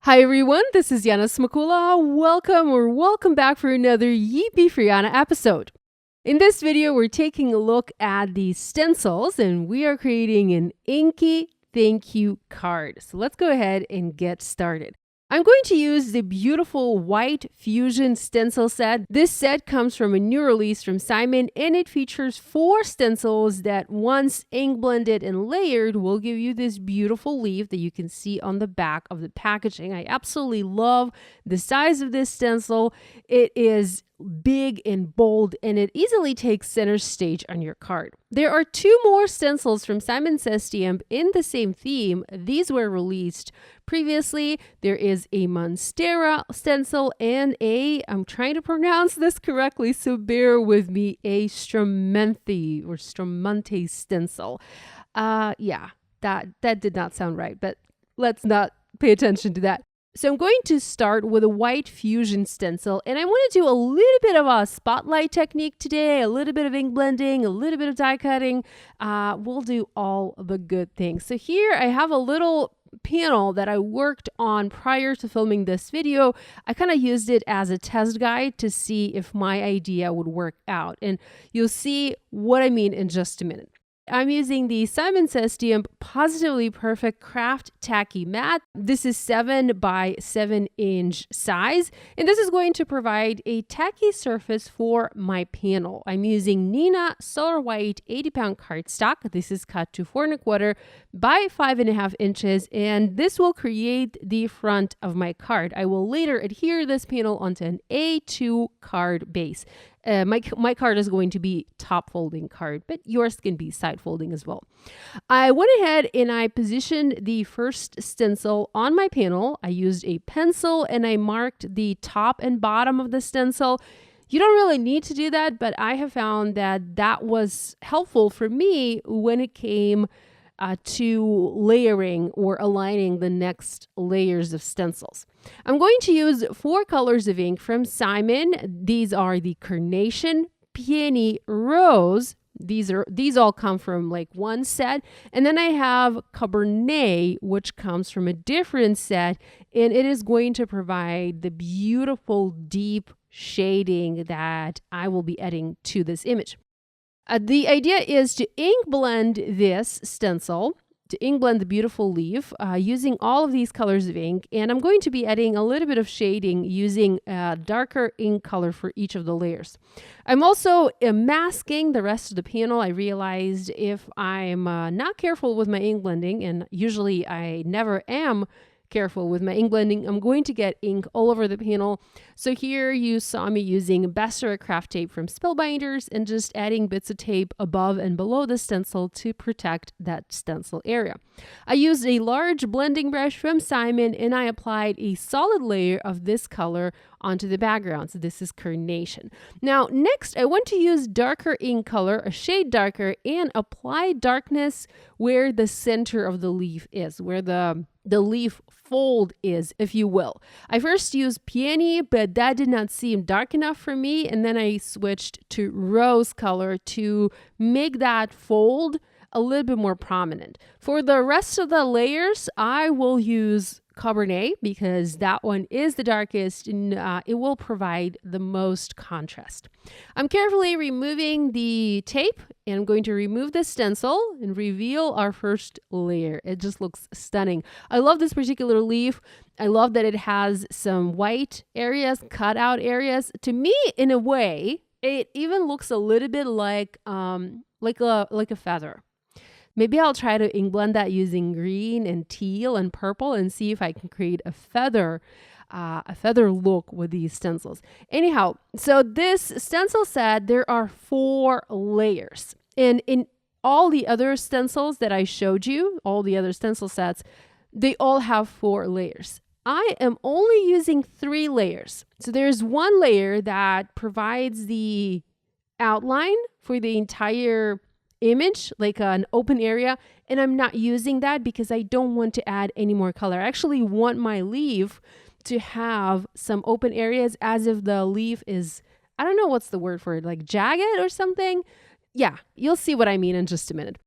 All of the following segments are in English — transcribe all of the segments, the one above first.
Hi everyone, this is Yana Smakula. Welcome back for another Yeepy for Yana episode. In this video, we're taking a look at the stencils and we are creating an inky thank you card. So let's go ahead and get started. I'm going to use the beautiful white fusion stencil set. This set comes from a new release from Simon and it features 4 stencils that once ink blended and layered will give you this beautiful leaf that you can see on the back of the packaging. I absolutely love the size of this stencil. It is big and bold and it easily takes center stage on your card. There are 2 more stencils from Simon Says Stamp in the same theme. These were released previously. There is a Monstera stencil and I'm trying to pronounce this correctly, so bear with me, a Stromanthe stencil. Yeah, that did not sound right, but let's not pay attention to that. So I'm going to start with a white fusion stencil and I want to do a little bit of a spotlight technique today, a little bit of ink blending, a little bit of die cutting. We'll do all the good things. So here I have a little panel that I worked on prior to filming this video. I kind of used it as a test guide to see if my idea would work out. And you'll see what I mean in just a minute. I'm using the Simon Says Stamp Positively Perfect Craft Tacky Matte. This is 7 by 7 inch size, and this is going to provide a tacky surface for my panel. I'm using Neenah Solar White 80-pound cardstock. This is cut to 4 1/4 by 5.5 inches, and this will create the front of my card. I will later adhere this panel onto an A2 card base. My card is going to be top folding card, but yours can be side folding as well. I went ahead and I positioned the first stencil on my panel. I used a pencil and I marked the top and bottom of the stencil. You don't really need to do that, but I have found that was helpful for me when it came to layering or aligning the next layers of stencils. I'm going to use 4 colors of ink from Simon. These are the Carnation, Peony, Rose. These all come from like one set. And then I have Cabernet, which comes from a different set. And it is going to provide the beautiful deep shading that I will be adding to this image. The idea is to ink blend this stencil, to ink blend the beautiful leaf using all of these colors of ink. And I'm going to be adding a little bit of shading using a darker ink color for each of the layers. I'm also masking the rest of the panel. I realized if I'm not careful with my ink blending, and usually I never am careful with my ink blending, I'm going to get ink all over the panel. So here you saw me using Monstera craft tape from Spellbinders and just adding bits of tape above and below the stencil to protect that stencil area. I used a large blending brush from Simon and I applied a solid layer of this color onto the background. So this is Carnation. Now next I want to use darker ink color, a shade darker, and apply darkness where the center of the leaf is, where the leaf fold is, if you will. I first used Peony, but that did not seem dark enough for me. And then I switched to rose color to make that fold a little bit more prominent. For the rest of the layers, I will use Cabernet because that one is the darkest and it will provide the most contrast. I'm carefully removing the tape and I'm going to remove the stencil and reveal our first layer. It just looks stunning. I love this particular leaf. I love that it has some white areas, cut out areas. To me, in a way, it even looks a little bit like a feather. Maybe I'll try to ink blend that using green and teal and purple and see if I can create a feather look with these stencils. Anyhow, so this stencil set, there are 4 layers. And in all the other stencils that I showed you, all the other stencil sets, they all have 4 layers. I am only using 3 layers. So there's 1 layer that provides the outline for the entire image, like an open area, and I'm not using that because I don't want to add any more color. I actually want my leaf to have some open areas as if the leaf is, I don't know what's the word for it, like jagged or something. Yeah, you'll see what I mean in just a minute.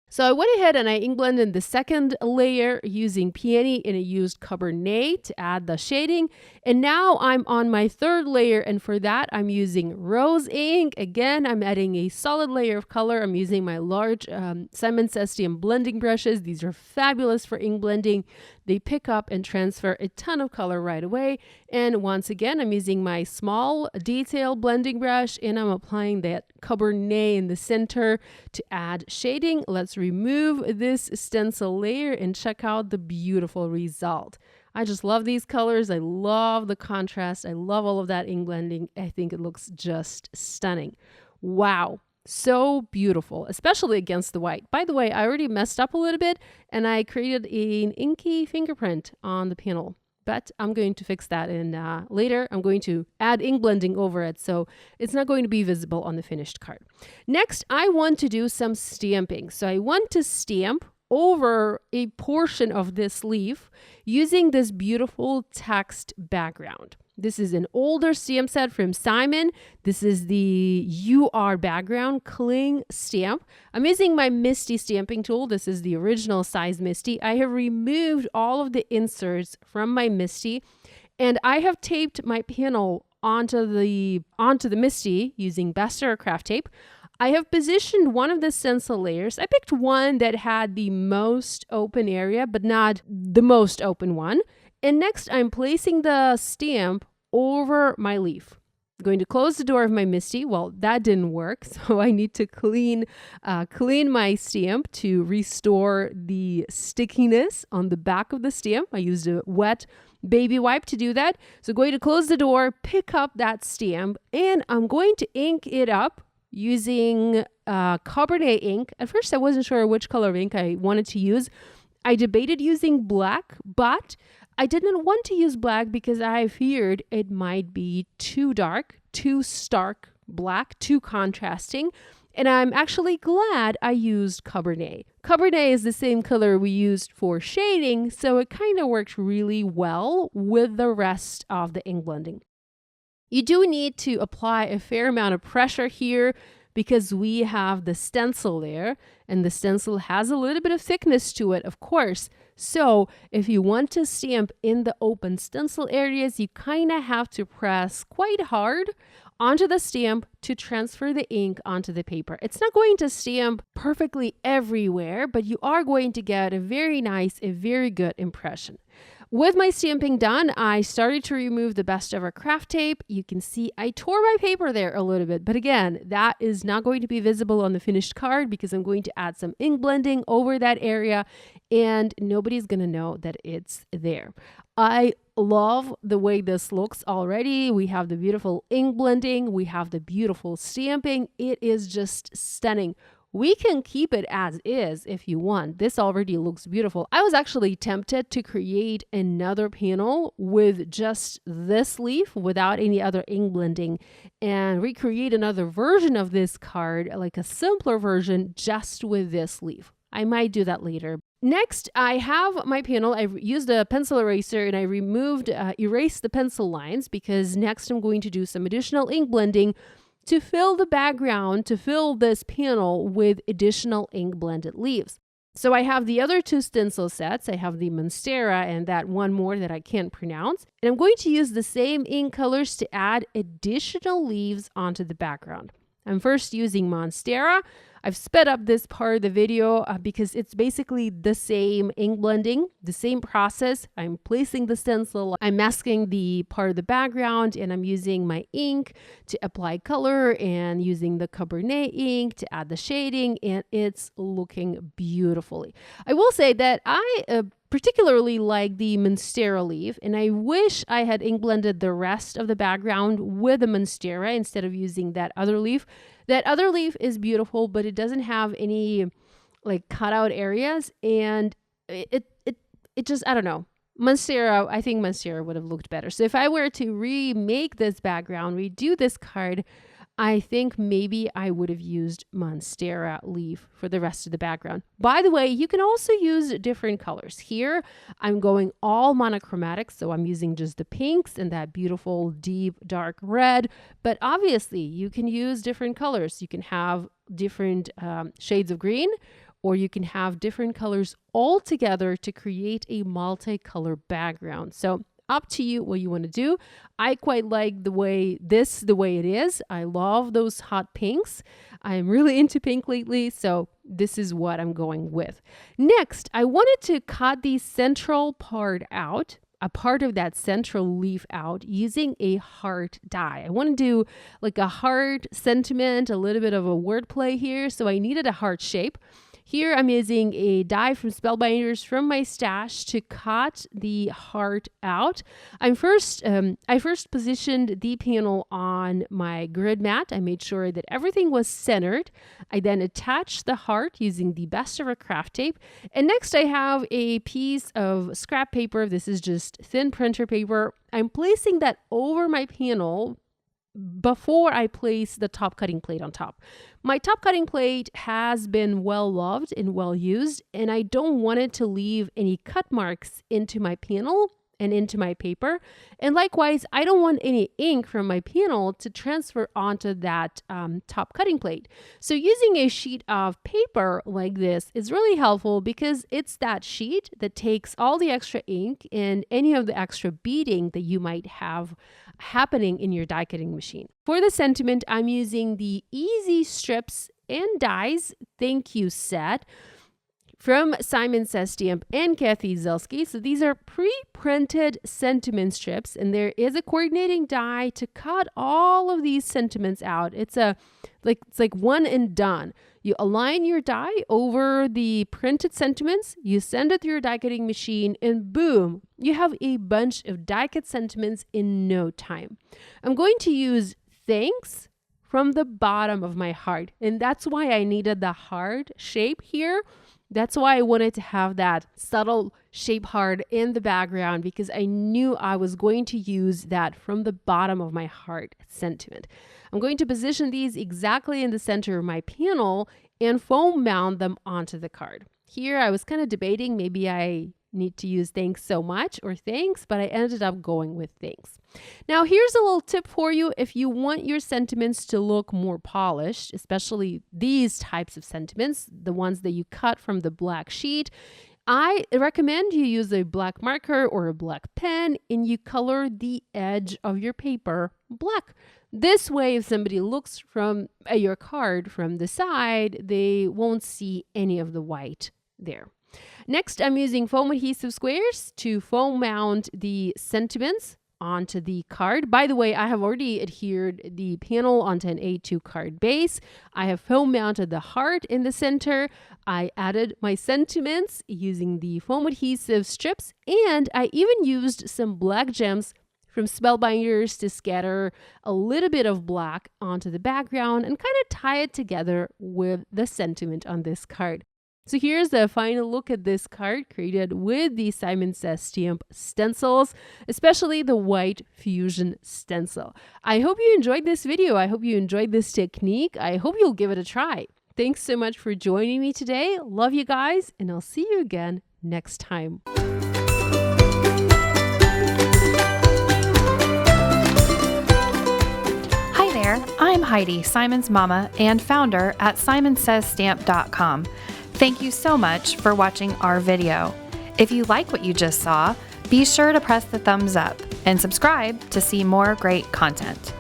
So I went ahead and I ink blended the second layer using Peony, and I used Cabernet to add the shading. And now I'm on my third layer, and for that I'm using rose ink. Again, I'm adding a solid layer of color. I'm using my large Simon Says blending brushes. These are fabulous for ink blending. They pick up and transfer a ton of color right away. And once again, I'm using my small detail blending brush, and I'm applying that Cabernet in the center to add shading. Let's remove this stencil layer and check out the beautiful result. I just love these colors. I love the contrast. I love all of that ink blending. I think it looks just stunning. Wow. So beautiful, especially against the white. By the way, I already messed up a little bit and I created an inky fingerprint on the panel, but I'm going to fix that in later. I'm going to add ink blending over it, so it's not going to be visible on the finished card. Next, I want to do some stamping. So I want to stamp over a portion of this leaf using this beautiful text background. This is an older stamp set from Simon. This is the UR background cling stamp. I'm using my MISTI stamping tool. This is the original size MISTI. I have removed all of the inserts from my MISTI, and I have taped my panel onto the MISTI using Monstera craft tape. I have positioned one of the stencil layers. I picked one that had the most open area, but not the most open one. And next, I'm placing the stamp over my leaf. I'm going to close the door of my MISTI. Well, that didn't work, so I need to clean my stamp to restore the stickiness on the back of the stamp. I used a wet baby wipe to do that. So I'm going to close the door, pick up that stamp, and I'm going to ink it up using Cabernet ink. At first, I wasn't sure which color of ink I wanted to use. I debated using black, but I didn't want to use black because I feared it might be too dark, too stark black, too contrasting. And I'm actually glad I used Cabernet. Cabernet is the same color we used for shading, so it kind of worked really well with the rest of the ink blending. You do need to apply a fair amount of pressure here because we have the stencil there, and the stencil has a little bit of thickness to it, of course. So if you want to stamp in the open stencil areas, you kind of have to press quite hard onto the stamp to transfer the ink onto the paper. It's not going to stamp perfectly everywhere, but you are going to get a very nice, a very good impression. With my stamping done, I started to remove the best ever craft tape. You can see I tore my paper there a little bit, but again, that is not going to be visible on the finished card because I'm going to add some ink blending over that area and nobody's going to know that it's there. I love the way this looks already. We have the beautiful ink blending. We have the beautiful stamping. It is just stunning. We can keep it as is if you want. This already looks beautiful. I was actually tempted to create another panel with just this leaf without any other ink blending and recreate another version of this card, like a simpler version just with this leaf. I might do that later. Next, I have my panel. I used a pencil eraser and I erased the pencil lines because next I'm going to do some additional ink blending to fill the background, to fill this panel with additional ink blended leaves. So I have the other two stencil sets. I have the Monstera and that one more that I can't pronounce. And I'm going to use the same ink colors to add additional leaves onto the background. I'm first using Monstera. I've sped up this part of the video because it's basically the same ink blending, the same process. I'm placing the stencil, I'm masking the part of the background, and I'm using my ink to apply color and using the Cabernet ink to add the shading, and it's looking beautifully. I will say that I particularly like the Monstera leaf, and I wish I had ink blended the rest of the background with the Monstera instead of using that other leaf. That other leaf is beautiful, but it doesn't have any like cutout areas, and it just, I don't know. Monstera, I think Monstera would have looked better. So if I were to remake this background, redo this card, I think maybe I would have used Monstera leaf for the rest of the background. By the way, you can also use different colors. Here, I'm going all monochromatic, so I'm using just the pinks and that beautiful deep dark red. But obviously, you can use different colors. You can have different shades of green or you can have different colors all together to create a multicolor background. So up to you what you want to do. I quite like the way it is. I love those hot pinks. I'm really into pink lately, so this is what I'm going with. Next, I wanted to cut the central part out, a part of that central leaf out, using a heart die. I want to do like a heart sentiment, a little bit of a wordplay here, so I needed a heart shape. Here I'm using a die from Spellbinders from my stash to cut the heart out. I first positioned the panel on my grid mat. I made sure that everything was centered. I then attached the heart using the Best Ever craft tape. And next I have a piece of scrap paper. This is just thin printer paper. I'm placing that over my panel before I place the top cutting plate on top. My top cutting plate has been well loved and well used, and I don't want it to leave any cut marks into my panel and into my paper. And likewise, I don't want any ink from my panel to transfer onto that top cutting plate. So using a sheet of paper like this is really helpful because it's that sheet that takes all the extra ink and any of the extra beading that you might have happening in your die cutting machine. For the sentiment, I'm using the Easy Strips and Dies Thank You set from Simon Says Stamp and Kathy Zelski. So these are pre-printed sentiment strips, and there is a coordinating die to cut all of these sentiments out. It's like one and done. You align your die over the printed sentiments, you send it through your die cutting machine, and boom, you have a bunch of die cut sentiments in no time. I'm going to use thanks from the bottom of my heart, and that's why I needed the heart shape here. That's why I wanted to have that subtle shape heart in the background, because I knew I was going to use that from the bottom of my heart sentiment. I'm going to position these exactly in the center of my panel and foam mount them onto the card. Here I was kind of debating, maybe I need to use thanks so much or thanks, but I ended up going with thanks. Now here's a little tip for you. If you want your sentiments to look more polished, especially these types of sentiments, the ones that you cut from the black sheet, I recommend you use a black marker or a black pen and you color the edge of your paper black. This way, if somebody looks from at your card from the side, they won't see any of the white there. Next, I'm using foam adhesive squares to foam mount the sentiments onto the card. By the way, I have already adhered the panel onto an A2 card base. I have foam mounted the heart in the center. I added my sentiments using the foam adhesive strips, and I even used some black gems from Spellbinders to scatter a little bit of black onto the background and kind of tie it together with the sentiment on this card. So here's the final look at this card created with the Simon Says Stamp stencils, especially the white fusion stencil. I hope you enjoyed this video. I hope you enjoyed this technique. I hope you'll give it a try. Thanks so much for joining me today. Love you guys, and I'll see you again next time. Hi there, I'm Heidi, Simon's mama and founder at SimonsSaysStamp.com. Thank you so much for watching our video. If you like what you just saw, be sure to press the thumbs up and subscribe to see more great content.